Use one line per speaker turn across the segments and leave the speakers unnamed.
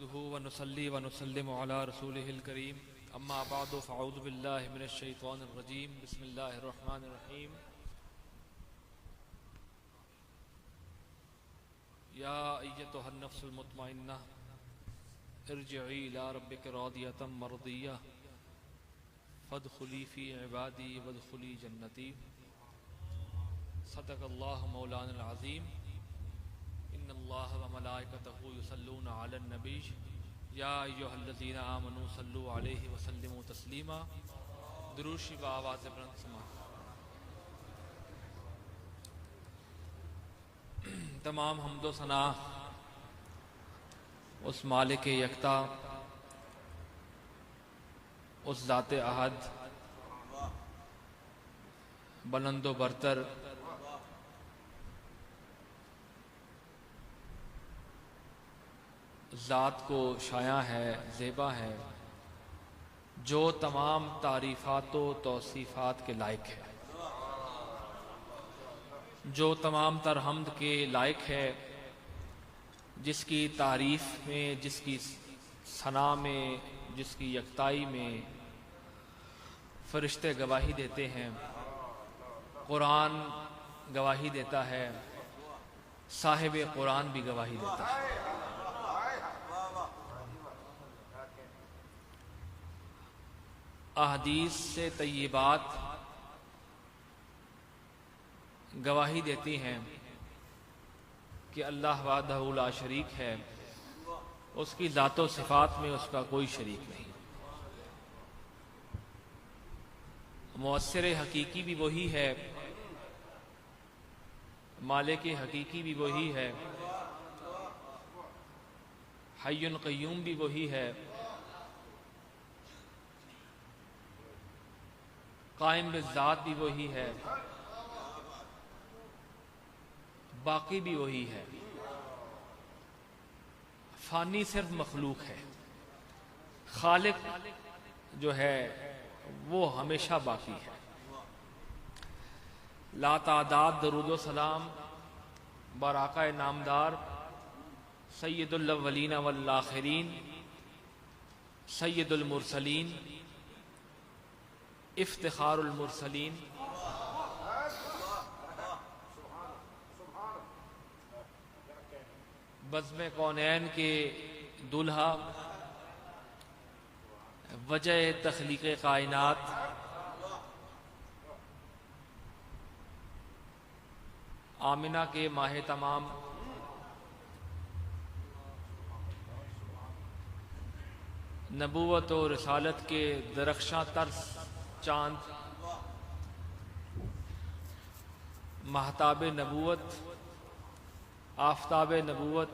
نحمده ونصلي ونسلم على رسوله الكريم اما بعد فاعوذ بالله من الشيطان الرجيم بسم الله الرحمن الرحيم يا ايتها النفس المطمئنة ارجعي الى ربك راضية مرضية فادخلي في عبادي وادخلي جنتي صدق الله مولانا العظيم ان اللہ وملائکتہ یصلون علی النبی یا ایھا الذین آمنوا صلوا علیہ وسلموا تسلیما درود شریف آواز بلند سما۔ تمام حمد و ثنا اس مالک یکتا، اس ذات احد بلند و برتر، ذات کو شایع ہے، زیبا ہے، جو تمام تعریفات و توصیفات کے لائق ہے، جو تمام تر حمد کے لائق ہے، جس کی تعریف میں، جس کی ثنا میں، جس کی یکتائی میں فرشتے گواہی دیتے ہیں، قرآن گواہی دیتا ہے، صاحب قرآن بھی گواہی دیتا ہے۔ احادیث سے طیبات گواہی دیتی ہیں کہ اللہ وحدہ لا شریک ہے، اس کی ذات و صفات میں اس کا کوئی شریک نہیں۔ مؤثر حقیقی بھی وہی ہے، مالک حقیقی بھی وہی ہے، حی قیوم بھی وہی ہے، قائم بالذات بھی وہی ہے، باقی بھی وہی ہے، فانی صرف مخلوق ہے، خالق جو ہے وہ ہمیشہ باقی ہے۔ لا تعداد درود و سلام بر آقا نامدار سید الاولین والآخرین، سید المرسلین، افتخار المرسلین، بزم کونین کے دلہا، وجہ تخلیق کائنات، آمنہ کے ماہ تمام، نبوت و رسالت کے درخشاں تر چاند، مہتاب نبوت، آفتاب نبوت،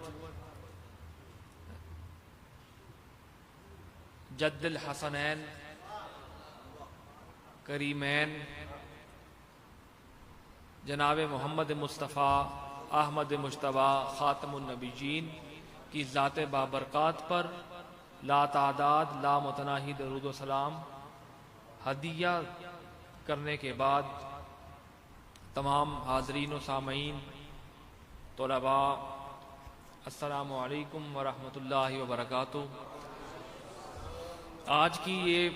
جد الحسنین کریمین جناب محمد مصطفیٰ احمد مجتبیٰ خاتم النبیین کی ذات بابرکات پر لا تعداد لا متناہی درود و سلام ہدیہ کرنے کے بعد، تمام حاضرین و سامعین، طلباء، السلام علیکم ورحمۃ اللہ وبرکاتہ۔ آج کی یہ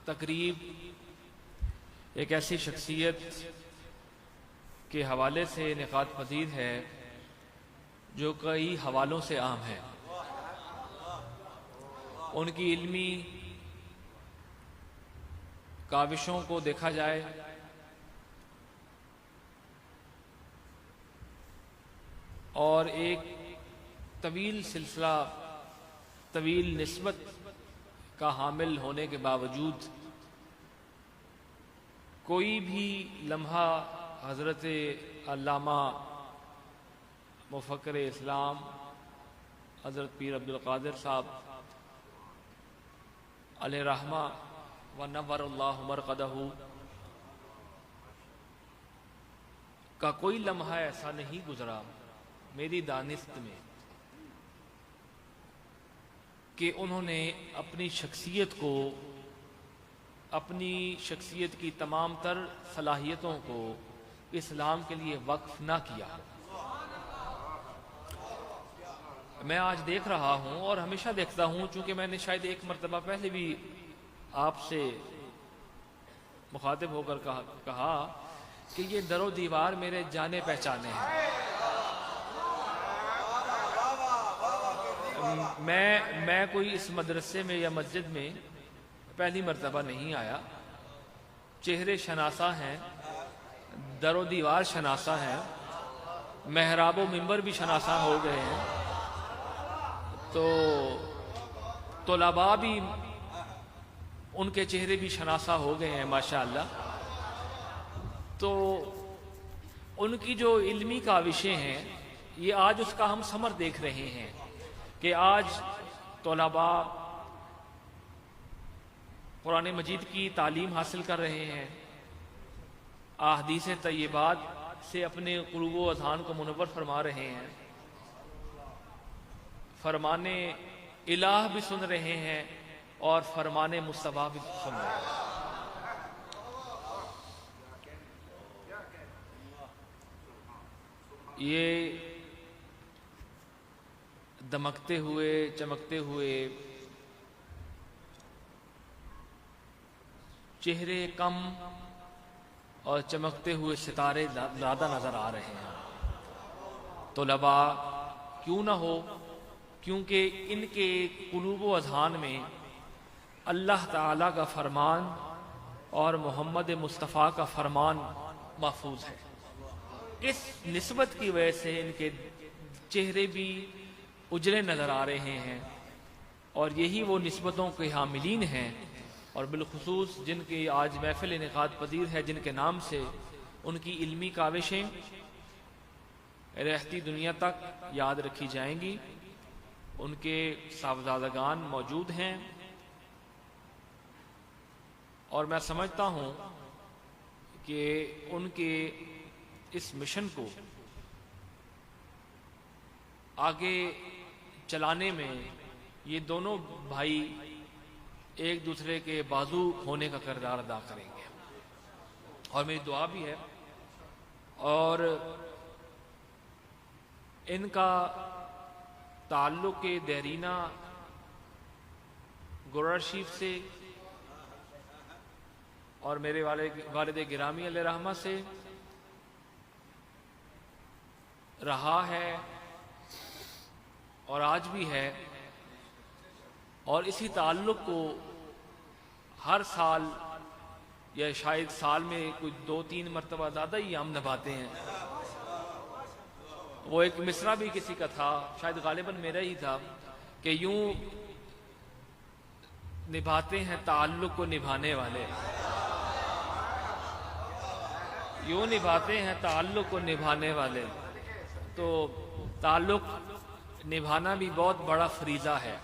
تقریب ایک ایسی شخصیت کے حوالے سے انعقاد پذیر ہے جو کئی حوالوں سے عام ہے۔ ان کی علمی کاوشوں کو دیکھا جائے اور ایک طویل سلسلہ، طویل نسبت کا حامل ہونے کے باوجود کوئی بھی لمحہ حضرت علامہ مفکر اسلام حضرت پیر عبدالقادر صاحب علیہ رحمہ و نور اللہ مرقدہ کا کوئی لمحہ ایسا نہیں گزرا میری دانست میں کہ انہوں نے اپنی شخصیت کو، اپنی شخصیت کی تمام تر صلاحیتوں کو اسلام کے لیے وقف نہ کیا۔ میں آج دیکھ رہا ہوں اور ہمیشہ دیکھتا ہوں، چونکہ میں نے شاید ایک مرتبہ پہلے بھی آپ سے مخاطب ہو کر کہا کہ یہ در و دیوار میرے جانے پہچانے ہیں۔ میں کوئی اس مدرسے میں یا مسجد میں پہلی مرتبہ نہیں آیا، چہرے شناسا ہیں، در و دیوار شناسا ہیں، محراب و منبر بھی شناسا ہو گئے ہیں، تو طلباء بھی ان کے چہرے بھی شناسا ہو گئے ہیں ماشاءاللہ۔ تو ان کی جو علمی کاوشیں ہیں، یہ آج اس کا ہم ثمر دیکھ رہے ہیں کہ آج طلباء قرآن مجید کی تعلیم حاصل کر رہے ہیں، احادیث طیبات سے اپنے قلوب و اذہان کو منور فرما رہے ہیں، فرمان الہ بھی سن رہے ہیں اور فرمان مصطفیٰ بھی سن رہے ہیں۔ یہ دمکتے ہوئے چمکتے ہوئے چہرے کم اور چمکتے ہوئے ستارے زیادہ نظر آ رہے ہیں۔ طلباء کیوں نہ ہو، کیونکہ ان کے قلوب و اذہان میں اللہ تعالیٰ کا فرمان اور محمد مصطفیٰ کا فرمان محفوظ ہے۔ اس نسبت کی وجہ سے ان کے چہرے بھی اجلے نظر آ رہے ہیں، اور یہی وہ نسبتوں کے حاملین ہیں، اور بالخصوص جن کی آج محفل انعقاد پذیر ہے، جن کے نام سے ان کی علمی کاوشیں رہتی دنیا تک یاد رکھی جائیں گی۔ ان کے صاحبزادگان موجود ہیں، اور میں سمجھتا ہوں کہ ان کے اس مشن کو آگے چلانے میں یہ دونوں بھائی ایک دوسرے کے بازو ہونے کا کردار ادا کریں گے، اور میری دعا بھی ہے۔ اور ان کا تعلق دیرینہ گورر شریف سے اور میرے والد گرامی علیہ رحمہ سے رہا ہے اور آج بھی ہے، اور اسی تعلق کو ہر سال یا شاید سال میں کچھ 2-3 مرتبہ زیادہ ہی ہم نبھاتے ہیں۔ وہ ایک مصرع بھی کسی کا تھا، شاید غالباً میرا ہی تھا، کہ یوں نبھاتے ہیں تعلق کو نبھانے والے، یوں نبھاتے ہیں تعلق کو نبھانے والے۔ تو تعلق نبھانا بھی بہت بڑا فریضہ ہے،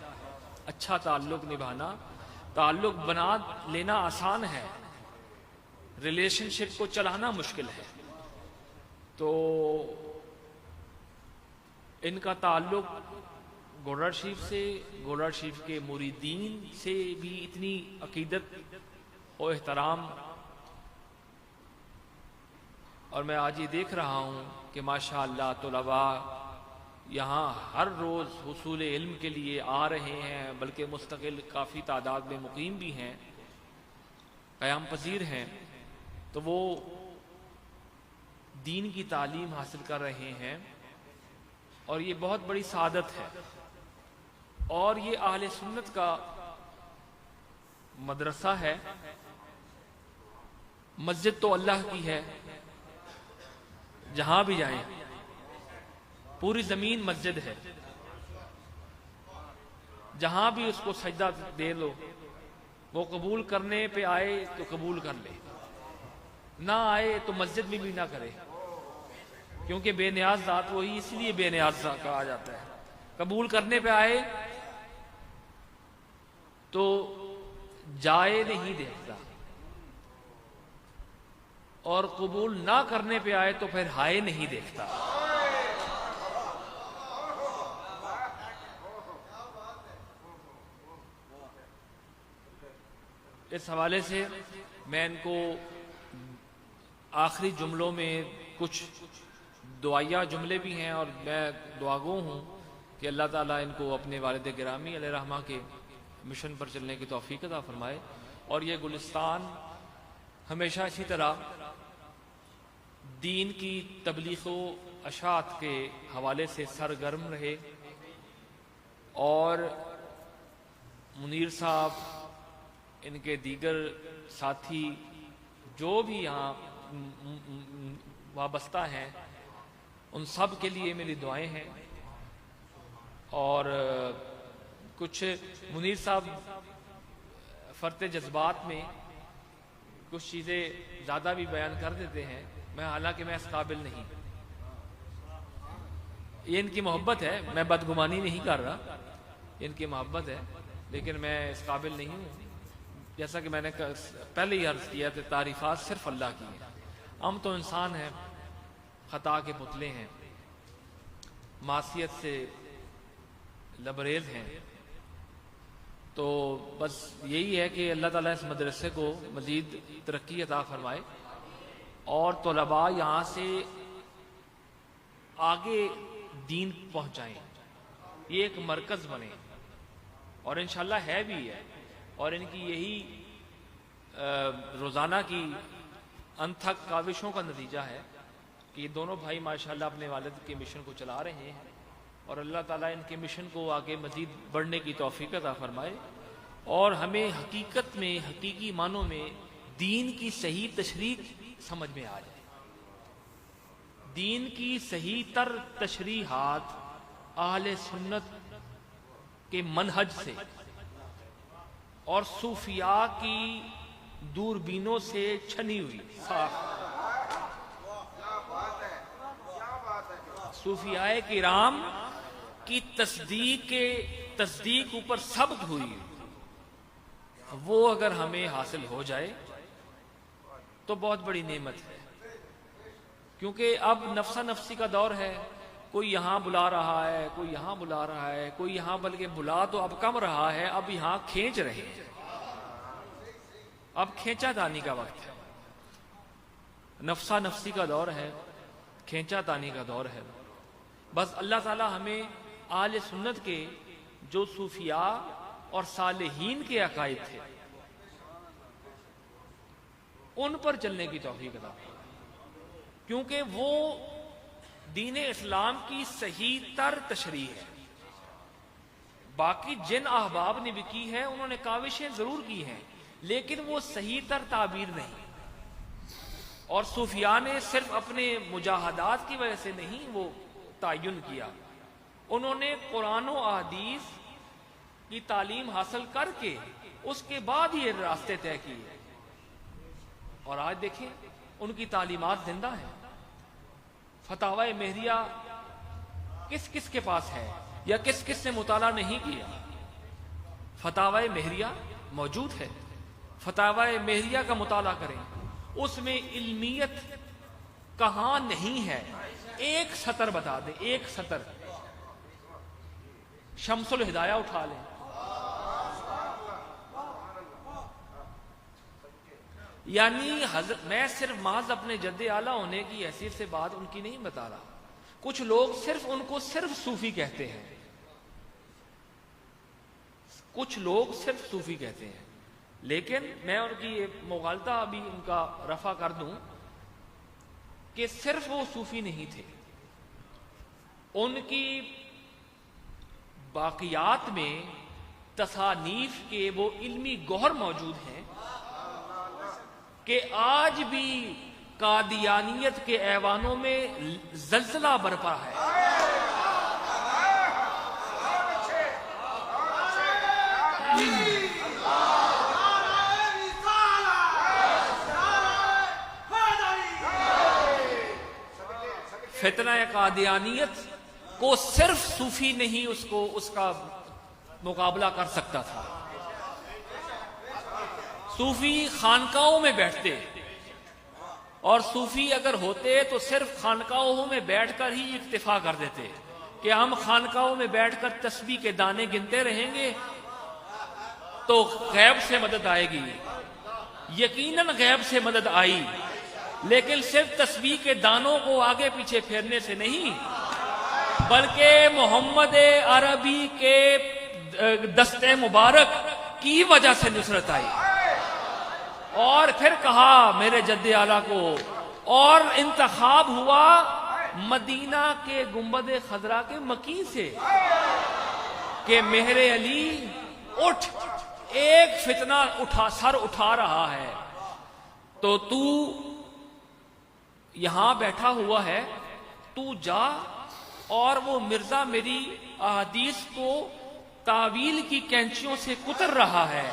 اچھا تعلق نبھانا۔ تعلق بنا لینا آسان ہے، ریلیشن شپ کو چلانا مشکل ہے۔ تو ان کا تعلق گورر شریف سے، گورر شریف کے مریدین سے بھی اتنی عقیدت و احترام، اور میں آج یہ دیکھ رہا ہوں کہ ماشاءاللہ طلباء یہاں ہر روز حصول علم کے لیے آ رہے ہیں، بلکہ مستقل کافی تعداد میں مقیم بھی ہیں، قیام پذیر ہیں، تو وہ دین کی تعلیم حاصل کر رہے ہیں، اور یہ بہت بڑی سعادت ہے۔ اور یہ اہل سنت کا مدرسہ ہے، مسجد تو اللہ کی ہے، جہاں بھی جائیں پوری زمین مسجد ہے، جہاں بھی اس کو سجدہ دے لو، وہ قبول کرنے پہ آئے تو قبول کر لے، نہ آئے تو مسجد میں بھی نہ کرے، کیونکہ بے نیاز ذات وہی اس لیے بے نیاز کہا جاتا ہے۔ قبول کرنے پہ آئے تو جائے نہیں دیکھتا، اور قبول نہ کرنے پہ آئے تو پھر ہائے نہیں دیکھتا۔ اس حوالے سے میں ان کو آخری جملوں میں کچھ دعائیہ جملے بھی ہیں، اور میں دعاگو ہوں کہ اللہ تعالیٰ ان کو اپنے والد گرامی علیہ رحمہ کے مشن پر چلنے کی توفیق عطا فرمائے، اور یہ گلستان ہمیشہ اسی طرح دین کی تبلیغ و اشاعت کے حوالے سے سرگرم رہے، اور منیر صاحب، ان کے دیگر ساتھی جو بھی یہاں وابستہ ہیں، ان سب کے لیے میری دعائیں ہیں۔ اور کچھ منیر صاحب فرط جذبات میں کچھ چیزیں زیادہ بھی بیان کر دیتے ہیں، حالانکہ میں اس قابل نہیں، یہ ان کی محبت ہے، میں بدگمانی نہیں کر رہا، ان کی محبت ہے، لیکن میں اس قابل نہیں ہوں۔ جیسا کہ میں نے پہلے ہی عرض کیا کہ تعریفات صرف اللہ کی ہیں، ہم تو انسان ہیں، خطا کے پتلے ہیں، معصیت سے لبریز ہیں، تو بس یہی ہے کہ اللہ تعالیٰ اس مدرسے کو مزید ترقی عطا فرمائے، اور طلباء یہاں سے آگے دین پہنچائیں، یہ ایک مرکز بنے، اور انشاءاللہ ہے بھی ہے، اور ان کی یہی روزانہ کی انتھک کاوشوں کا نتیجہ ہے کہ یہ دونوں بھائی ماشاءاللہ اپنے والد کے مشن کو چلا رہے ہیں، اور اللہ تعالیٰ ان کے مشن کو آگے مزید بڑھنے کی توفیق عطا فرمائے، اور ہمیں حقیقت میں، حقیقی معنوں میں دین کی صحیح تشریح سمجھ میں آ جائے، دین کی صحیح تر تشریحات اہل سنت کے منہج سے اور صوفیاء کی دوربینوں سے چھنی ہوئی صاف صوفیاء کرام کی تصدیق اوپر ثبت ہوئی، وہ اگر ہمیں حاصل ہو جائے تو بہت بڑی نعمت ہے، کیونکہ اب نفسا نفسی کا دور ہے، کوئی یہاں بلا رہا ہے، کوئی یہاں بلا رہا ہے، کوئی یہاں، بلکہ بلا تو اب کم رہا ہے، اب یہاں کھینچ رہے ہیں، اب کھینچا تانی کا وقت ہے، نفسا نفسی کا دور ہے، کھینچا تانی کا دور ہے۔ بس اللہ تعالی ہمیں اہل سنت کے جو صوفیاء اور صالحین کے عقائد تھے ان پر چلنے کی توفیق عطا فرمائے، کیونکہ وہ دین اسلام کی صحیح تر تشریح ہے۔ باقی جن احباب نے بھی کی ہے انہوں نے کاوشیں ضرور کی ہیں، لیکن وہ صحیح تر تعبیر نہیں، اور صوفیاء نے صرف اپنے مجاہدات کی وجہ سے نہیں وہ تعین کیا، انہوں نے قرآن و احادیث کی تعلیم حاصل کر کے اس کے بعد یہ راستے طے کیے، اور آج دیکھیں ان کی تعلیمات زندہ ہیں۔ فتاوی مہریہ کس کس کے پاس ہے یا کس کس نے مطالعہ نہیں کیا؟ فتاوی مہریہ موجود ہے، فتاوی مہریہ کا مطالعہ کریں، اس میں علمیت کہاں نہیں ہے، ایک سطر بتا دیں، ایک سطر، شمس الہدایہ اٹھا لیں، یعنی میں صرف محض اپنے جد اعلیٰ ہونے کی حیثیت سے بات ان کی نہیں بتا رہا، کچھ لوگ صرف ان کو صرف صوفی کہتے ہیں، کچھ لوگ صرف صوفی کہتے ہیں، لیکن میں ان کی مغالطہ ابھی ان کا رفع کر دوں کہ صرف وہ صوفی نہیں تھے، ان کی باقیات میں تصانیف کے وہ علمی گوہر موجود ہیں کہ آج بھی قادیانیت کے ایوانوں میں زلزلہ برپا ہے۔ فتنہ قادیانیت کو صرف صوفی نہیں اس کا مقابلہ کر سکتا تھا، صوفی خانقاہوں میں بیٹھتے، اور صوفی اگر ہوتے تو صرف خانقاہوں میں بیٹھ کر ہی اکتفا کر دیتے کہ ہم خانقاہوں میں بیٹھ کر تسبیح کے دانے گنتے رہیں گے تو غیب سے مدد آئے گی، یقیناً غیب سے مدد آئی، لیکن صرف تسبیح کے دانوں کو آگے پیچھے پھیرنے سے نہیں، بلکہ محمد عربی کے دستے مبارک کی وجہ سے نصرت آئی. اور پھر کہا میرے جد اعلیٰ کو، اور انتخاب ہوا مدینہ کے گنبد خضرا کے مکین سے کہ مہر علی اٹھ، ایک فتنہ سر اٹھا رہا ہے، تو تو یہاں بیٹھا ہوا ہے، تو جا، اور وہ مرزا میری احادیث کو تعویل کی کینچیوں سے کتر رہا ہے،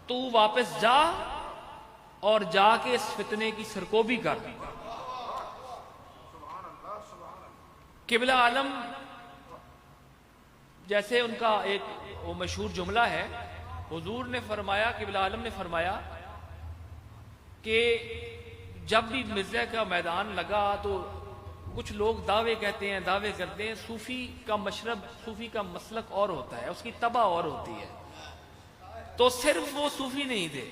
تو واپس جا اور جا کے اس فتنے کی سرکوبی کر. قبلہ عالم جیسے ان کا ایک وہ مشہور جملہ ہے، حضور نے فرمایا، قبلہ عالم نے فرمایا کہ جب بھی مرزا کا میدان لگا تو کچھ لوگ دعوے کہتے ہیں، دعوے کرتے ہیں، صوفی کا مشرب، صوفی کا مسلک اور ہوتا ہے، اس کی طبع اور ہوتی ہے. تو صرف وہ صوفی نہیں تھے،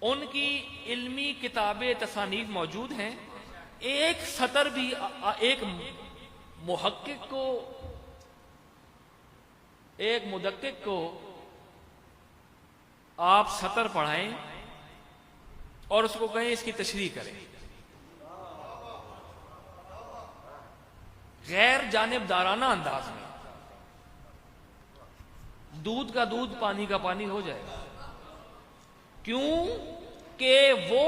ان کی علمی کتابیں تصانیف موجود ہیں. ایک سطر بھی ایک محقق کو، ایک مدقق کو آپ سطر پڑھائیں اور اس کو کہیں اس کی تشریح کریں، غیر جانبدارانہ انداز میں، دودھ کا دودھ پانی کا پانی ہو جائے گا. کیوں کہ وہ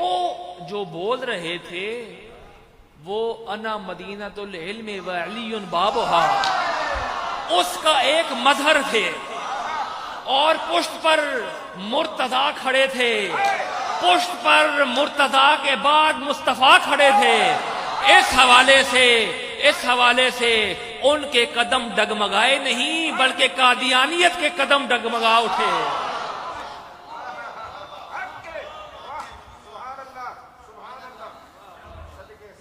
جو بول رہے تھے وہ انا مدینۃ العلم وعلی بابھا، اس کا ایک مظہر تھے، اور پشت پر مرتضی کھڑے تھے، پشت پر مرتضی کے بعد مصطفیٰ کھڑے تھے. اس حوالے سے ان کے قدم ڈگمگائے نہیں بلکہ قادیانیت کے قدم ڈگمگا اٹھے.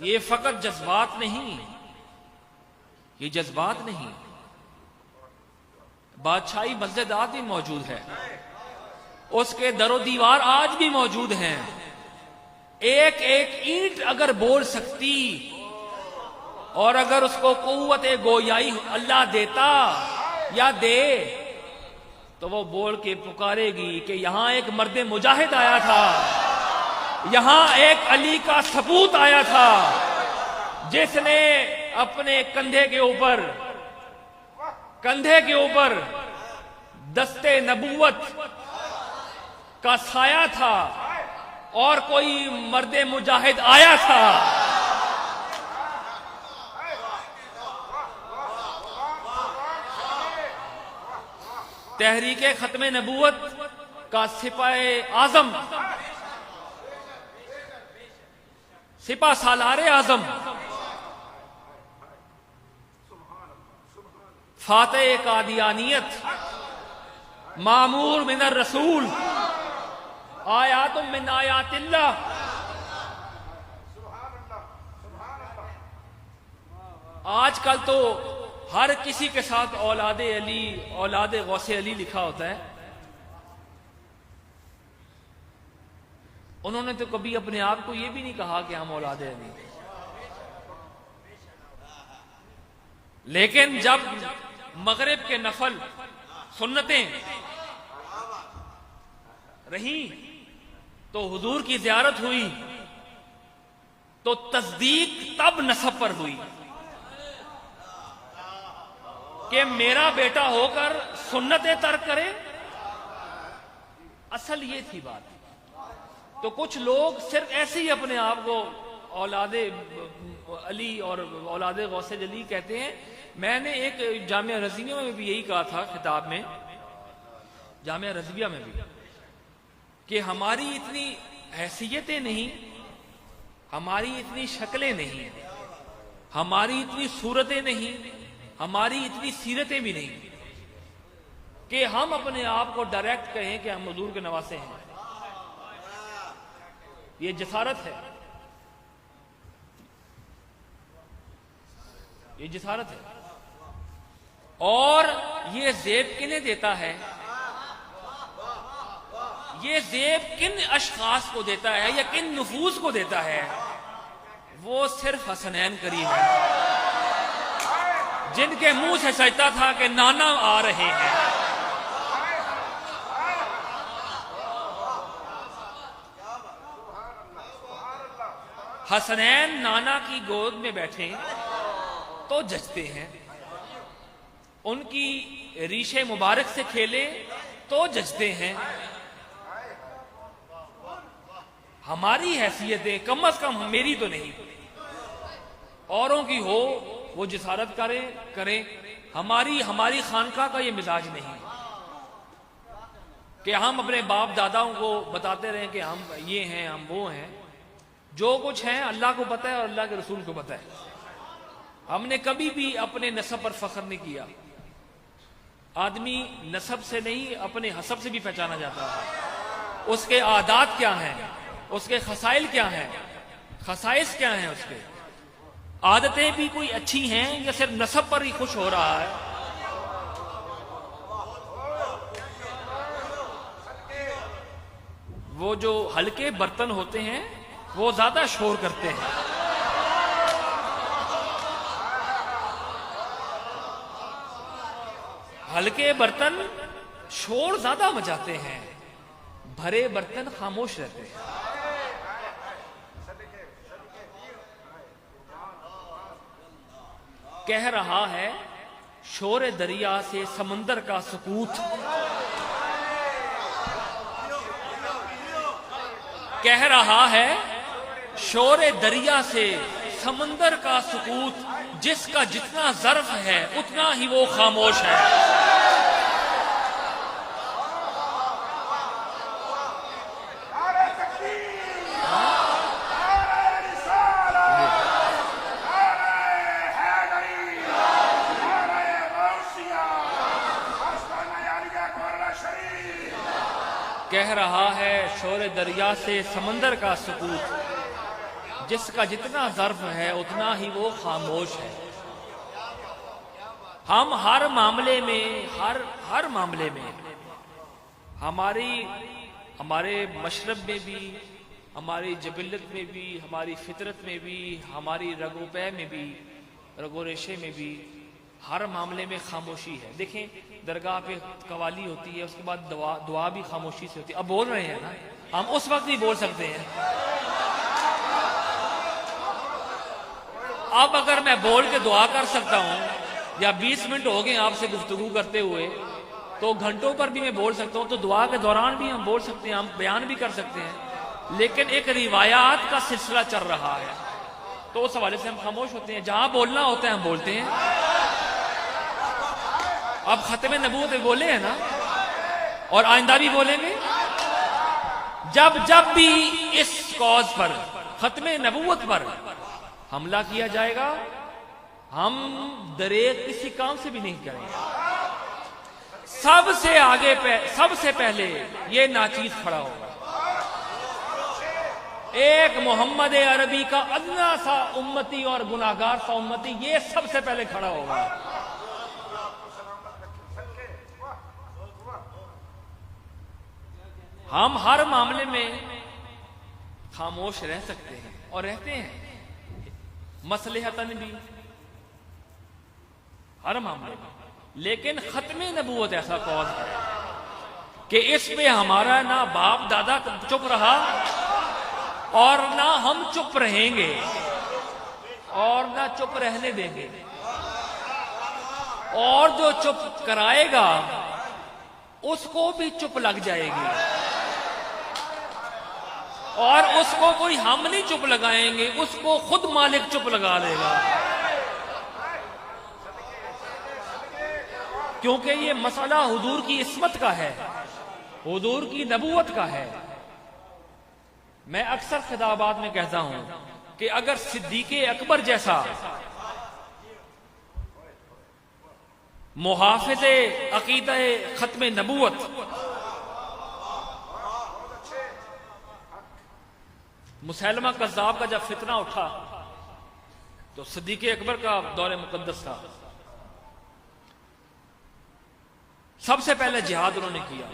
یہ فقط جذبات نہیں، یہ جذبات نہیں، بادشاہی مسجد آج بھی موجود ہے، اس کے در و دیوار آج بھی موجود ہیں. ایک ایک اینٹ اگر بول سکتی اور اگر اس کو قوت گویائی اللہ دیتا یا دے تو وہ بول کے پکارے گی کہ یہاں ایک مرد مجاہد آیا تھا، یہاں ایک علی کا سپوت آیا تھا جس نے اپنے کندھے کے اوپر دستے نبوت کا سایہ تھا، اور کوئی مرد مجاہد آیا تھا. تحریک ختم نبوت کا سپاہ اعظم، سپہ سالار اعظم، فاتح قادیانیت، معمور من الرسول، آیات من آیات اللہ. آج کل تو ہر کسی کے ساتھ اولاد علی، اولاد غوث علی لکھا ہوتا ہے. انہوں نے تو کبھی اپنے آپ کو یہ بھی نہیں کہا کہ ہم اولاد علی. لیکن جب مغرب کے نفل سنتیں رہیں تو حضور کی زیارت ہوئی تو تصدیق تب نسب پر ہوئی کہ میرا بیٹا ہو کر سنتیں ترک کرے. اصل یہ تھی بات. تو کچھ لوگ صرف ایسے ہی اپنے آپ کو اولاد علی اور اولاد غوث علی کہتے ہیں. میں نے ایک جامعہ رضویہ میں بھی یہی کہا تھا خطاب میں، جامعہ رضویہ میں بھی، کہ ہماری اتنی حیثیتیں نہیں، ہماری اتنی شکلیں نہیں، ہماری اتنی صورتیں نہیں، ہماری اتنی سیرتیں بھی نہیں کہ ہم اپنے آپ کو ڈائریکٹ کہیں کہ ہم حضور کے نواسے ہیں. یہ جسارت ہے، یہ جسارت ہے. اور یہ زیب کنہیں دیتا ہے؟ یہ زیب کن اشخاص کو دیتا ہے یا کن نفوس کو دیتا ہے؟ وہ صرف حسنین کریم ہے. جن کے منہ سے سجتا تھا کہ نانا آ رہے ہیں. حسنین نانا کی گود میں بیٹھے تو جچتے ہیں، ان کی ریشے مبارک سے کھیلے تو جچتے ہیں. ہماری حیثیتیں کم از کم میری تو نہیں، اوروں کی ہو وہ جسارت کریں. ہماری خانقاہ کا یہ مزاج نہیں کہ ہم اپنے باپ داداؤں کو بتاتے رہیں کہ ہم یہ ہیں ہم وہ ہیں. جو کچھ ہیں اللہ کو پتہ ہے اور اللہ کے رسول کو پتہ ہے. ہم نے کبھی بھی اپنے نسب پر فخر نہیں کیا. آدمی نسب سے نہیں اپنے حسب سے بھی پہچانا جاتا ہے. اس کے عادات کیا ہیں، اس کے خصائل کیا ہیں، خصائص کیا ہیں، اس کے عادتیں بھی کوئی اچھی ہیں یا صرف نسب پر ہی خوش ہو رہا ہے. وہ جو ہلکے برتن ہوتے ہیں وہ زیادہ شور کرتے ہیں. ہلکے برتن شور زیادہ مچاتے ہیں، بھرے برتن خاموش رہتے ہیں. کہہ رہا ہے شور دریا سے سمندر کا سکوت، کہہ رہا ہے شور دریا سے سمندر کا سکوت، جس کا جتنا ظرف ہے اتنا ہی وہ خاموش ہے. کہہ رہا ہے شور دریا سے سمندر کا سکوت، جس کا جتنا ظرف ہے اتنا ہی وہ خاموش ہے. ہم ہر معاملے میں ہمارے مشرب میں بھی، ہماری جبلت میں بھی، ہماری فطرت میں بھی، ہماری رگ و پے میں بھی، رگ و ریشے میں بھی ہر معاملے میں خاموشی ہے. دیکھیں درگاہ پہ قوالی ہوتی ہے، اس کے بعد دعا بھی خاموشی سے ہوتی ہے. اب بول رہے ہیں نا، ہم اس وقت بھی بول سکتے ہیں. اب اگر میں بول کے دعا کر سکتا ہوں، یا 20 منٹ ہو گئے آپ سے گفتگو کرتے ہوئے، تو گھنٹوں پر بھی میں بول سکتا ہوں. تو دعا کے دوران بھی ہم بول سکتے ہیں، ہم بیان بھی کر سکتے ہیں. لیکن ایک روایات کا سلسلہ چل رہا ہے تو اس حوالے سے ہم خاموش ہوتے ہیں. جہاں بولنا ہوتا ہے ہم بولتے ہیں. اب ختم نبوت بولے ہیں نا، اور آئندہ بھی بولیں گے. جب بھی اس کاز پر، ختم نبوت پر حملہ کیا جائے گا، ہم دریغ کسی کام سے بھی نہیں کریں گے. سب سے پہلے یہ ناچیز کھڑا ہوگا. ایک محمد عربی کا ادنا سا امتی اور گناہگار سا امتی، یہ سب سے پہلے کھڑا ہوگا. ہم ہر معاملے میں خاموش رہ سکتے ہیں اور رہتے ہیں، مصلحتاً بھی ہر معاملے میں. لیکن ختم نبوت ایسا کاز ہے کہ اس پہ ہمارا نہ باپ دادا چپ رہا اور نہ ہم چپ رہیں گے اور نہ چپ رہنے دیں گے. اور جو چپ کرائے گا اس کو بھی چپ لگ جائے گی، اور اس کو کوئی ہم نہیں چپ لگائیں گے، اس کو خود مالک چپ لگا دے گا. کیونکہ یہ مسئلہ حضور کی عصمت کا ہے، حضور کی نبوت کا ہے. میں اکثر خطابات میں کہتا ہوں کہ اگر صدیق اکبر جیسا محافظ عقیدہ ختم نبوت مسیلمہ کذاب کا جب فتنہ اٹھا تو صدیق اکبر کا دور مقدس تھا. سب سے پہلے جہاد انہوں نے کیا.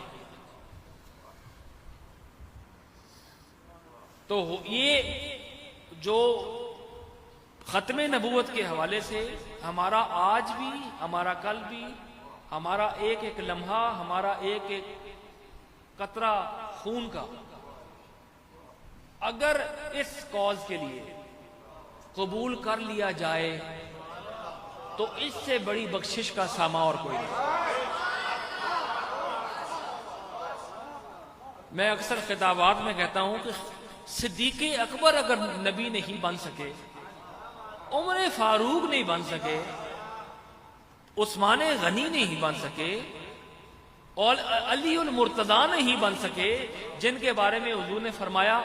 تو یہ جو ختم نبوت کے حوالے سے ہمارا آج بھی، ہمارا کل بھی، ہمارا ایک ایک لمحہ، ہمارا ایک ایک قطرہ خون کا اگر اس کاز کے لیے قبول کر لیا جائے تو اس سے بڑی بخشش کا ساما اور کوئی نہیں۔ میں اکثر خطابات میں کہتا ہوں کہ صدیق اکبر اگر نبی نہیں بن سکے، عمر فاروق نہیں بن سکے، عثمان غنی نہیں بن سکے، اور علی المرتضیٰ نہیں بن سکے، جن کے بارے میں حضور نے فرمایا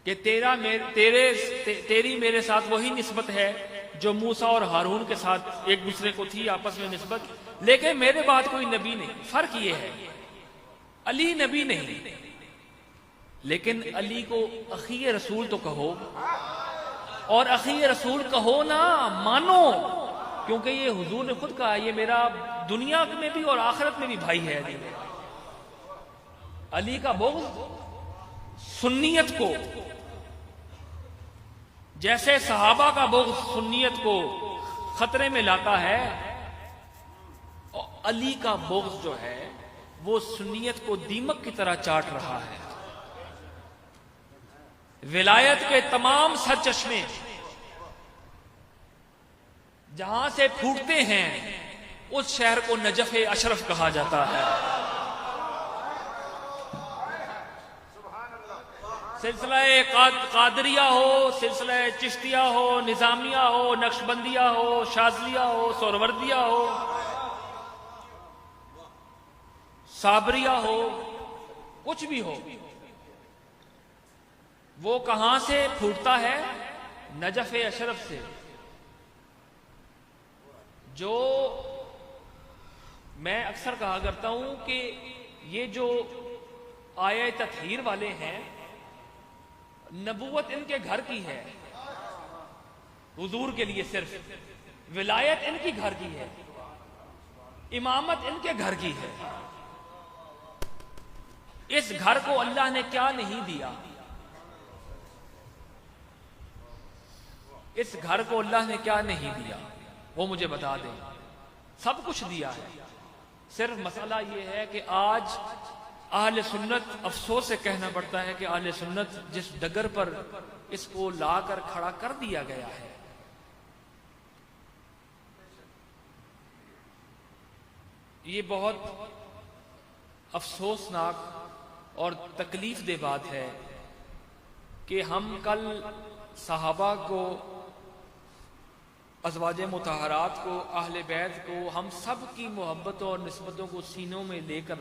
کہ تیری میرے ساتھ وہی نسبت ہے جو موسیٰ اور ہارون کے ساتھ ایک دوسرے کو تھی آپس میں نسبت، لیکن میرے بعد کوئی نبی نہیں۔ فرق یہ ہے علی نبی نہیں، لیکن علی کو اخی رسول تو کہو، اور اخی رسول کہو نا، مانو، کیونکہ یہ حضور نے خود کہا یہ میرا دنیا میں بھی اور آخرت میں بھی بھائی ہے۔ علی کا بغض سنیت کو، جیسے صحابہ کا بغض سنیت کو خطرے میں لاتا ہے، اور علی کا بغض جو ہے وہ سنیت کو دیمک کی طرح چاٹ رہا ہے۔ ولایت کے تمام سرچشمے جہاں سے پھوٹتے ہیں اس شہر کو نجف اشرف کہا جاتا ہے۔ سلسلہ قادریہ ہو، سلسلہ چشتیہ ہو، نظامیہ ہو، نقشبندیہ ہو، شاذلیہ ہو، سہروردیہ ہو، صابریہ ہو، کچھ بھی ہو، وہ کہاں سے پھوٹتا ہے؟ نجف اشرف سے۔ جو میں اکثر کہا کرتا ہوں کہ یہ جو آیہ تطہیر والے ہیں، نبوت ان کے گھر کی ہے، حضور کے لیے صرف ولایت ان کی گھر کی ہے، امامت ان کے گھر کی ہے۔ اس گھر کو اللہ نے کیا نہیں دیا؟ اس گھر کو اللہ نے کیا نہیں دیا؟ وہ مجھے بتا دیں۔ سب کچھ دیا ہے، صرف مسئلہ یہ ہے کہ آج اہل سنت، افسوس سے کہنا پڑتا ہے کہ اہل سنت جس ڈگر پر اس کو لا کر کھڑا کر دیا گیا ہے، یہ بہت افسوسناک اور تکلیف دہ بات ہے کہ ہم کل صحابہ کو، ازواج مطہرات کو، اہل بیت کو، ہم سب کی محبتوں اور نسبتوں کو سینوں میں لے کر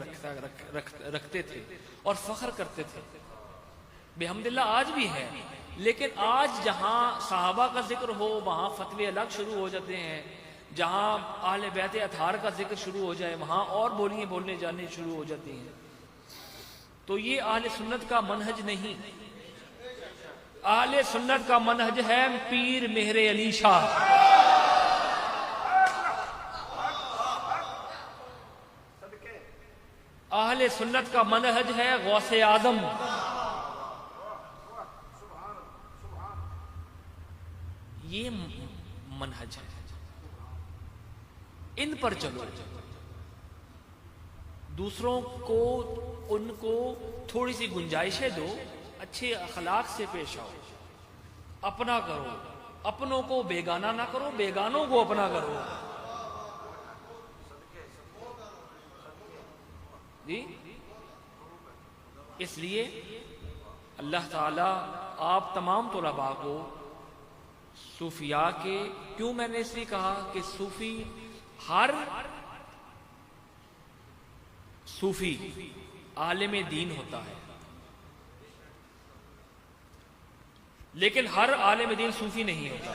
رکھتے تھے اور فخر کرتے تھے۔ بحمداللہ آج بھی ہے، لیکن آج جہاں صحابہ کا ذکر ہو وہاں فتوے الگ شروع ہو جاتے ہیں، جہاں اہل بیت اطہار کا ذکر شروع ہو جائے وہاں اور بولیاں بولنے جانے شروع ہو جاتی ہیں۔ تو یہ اہل سنت کا منہج نہیں۔ اہل سنت کا منہج ہے پیر مہر علی شاہ، اہل سنت کا منہج ہے غوث آدم، یہ منہج ہے، ان پر چلو۔ دوسروں کو، ان کو تھوڑی سی گنجائشیں دو، اچھے اخلاق سے پیش آؤ، اپنا کرو، اپنوں کو بیگانہ نہ کرو، بیگانوں کو اپنا کرو۔ جی اس لیے اللہ تعالیٰ آپ تمام طلباء کو صوفیاء کے، کیوں میں نے اس لیے کہا کہ صوفی، ہر صوفی عالم دین ہوتا ہے، لیکن ہر عالم دین صوفی نہیں ہوتا،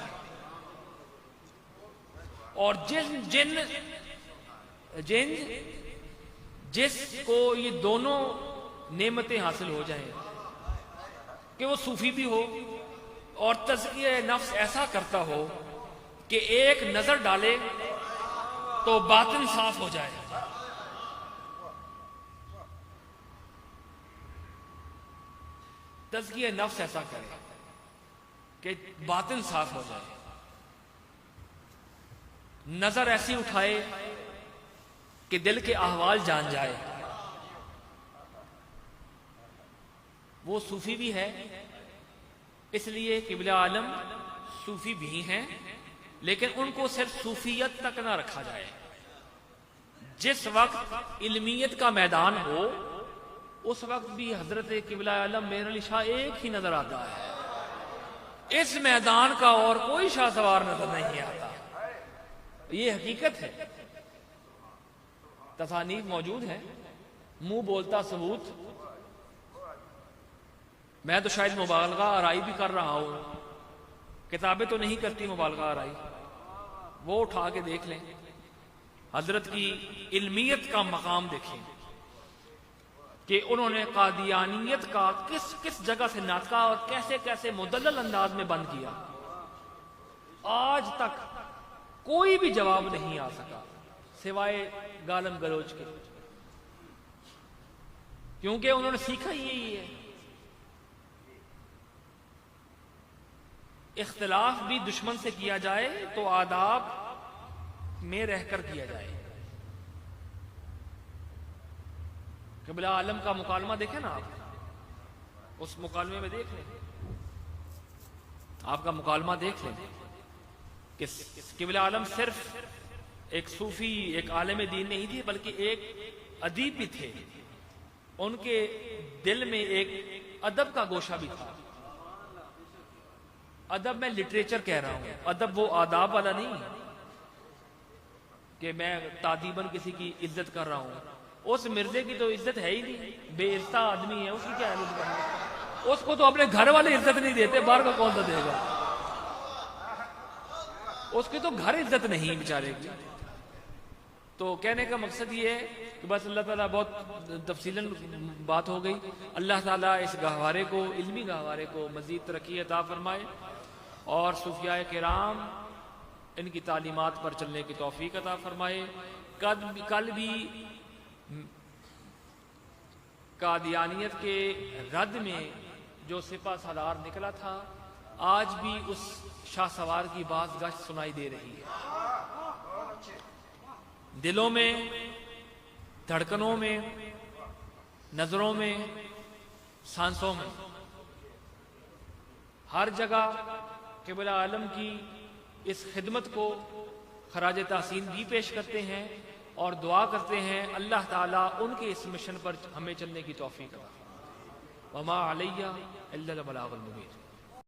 اور جس کو یہ دونوں نعمتیں حاصل ہو جائیں کہ وہ صوفی بھی ہو اور تزکیہ نفس ایسا کرتا ہو کہ ایک نظر ڈالے تو باطن صاف ہو جائے، تزکیہ نفس ایسا کرے، کہ باطن صاف ہو جائے، نظر ایسی اٹھائے کہ دل کے احوال جان جائے۔ وہ صوفی بھی ہے، اس لیے قبلہ عالم صوفی بھی ہیں، لیکن ان کو صرف صوفیت تک نہ رکھا جائے۔ جس وقت علمیت کا میدان ہو اس وقت بھی حضرت قبلہ عالم مہر علی شاہ ایک ہی نظر آتا ہے، اس میدان کا اور کوئی شاہ سوار نظر نہیں آتا۔ یہ حقیقت ہے، تصانیف موجود ہیں، منہ بولتا ثبوت۔ میں تو شاید مبالغہ آرائی بھی کر رہا ہوں، کتابیں تو نہیں کرتی مبالغہ آرائی، وہ اٹھا کے دیکھ لیں، حضرت کی علمیت کا مقام دیکھیں کہ انہوں نے قادیانیت کا کس کس جگہ سے ناطقہ اور کیسے کیسے مدلل انداز میں بند کیا۔ آج تک کوئی بھی جواب نہیں آ سکا سوائے گالم گلوچ کے، کیونکہ انہوں نے سیکھا ہی یہی ہے، اختلاف بھی دشمن سے کیا جائے تو آداب میں رہ کر کیا جائے۔ قبلہ عالم کا مکالمہ دیکھیں نا آپ، اس مکالمے میں دیکھ لیں، آپ کا مکالمہ دیکھ لیں کہ قبلہ عالم صرف ایک صوفی، ایک عالم دین نہیں تھی، بلکہ ایک ادیب بھی تھے۔ ان کے دل میں ایک ادب کا گوشہ بھی تھا۔ ادب میں لٹریچر کہہ رہا ہوں، ادب وہ آداب والا نہیں کہ میں تعدیباً کسی کی عزت کر رہا ہوں۔ اس مرزے کی تو عزت ہے ہی نہیں، بے عزتہ آدمی ہے، اس کی کیا عزت کرنی؟ اس کو تو اپنے گھر والے عزت نہیں دیتے، باہر کا کون سا دے گا؟ اس کی تو گھر عزت نہیں بیچارے کی۔ تو کہنے کا مقصد یہ ہے کہ بس اللہ تعالیٰ، بہت تفصیلاً بات ہو گئی، اللہ تعالیٰ اس گہوارے کو، علمی گہوارے کو مزید ترقی عطا فرمائے اور صوفیاء کرام ان کی تعلیمات پر چلنے کی توفیق عطا فرمائے۔ کل بھی قادیانیت کے رد میں جو سپہ سالار نکلا تھا، آج بھی اس شاہ سوار کی بات گشت سنائی دے رہی ہے، دلوں میں، دھڑکنوں میں، نظروں میں، سانسوں میں، ہر جگہ قبلہ عالم کی اس خدمت کو خراج تحسین بھی پیش کرتے ہیں اور دعا کرتے ہیں اللہ تعالیٰ ان کے اس مشن پر ہمیں چلنے کی توفیق عطا فرمائے۔ وما علیہ الا البلاغ المبین۔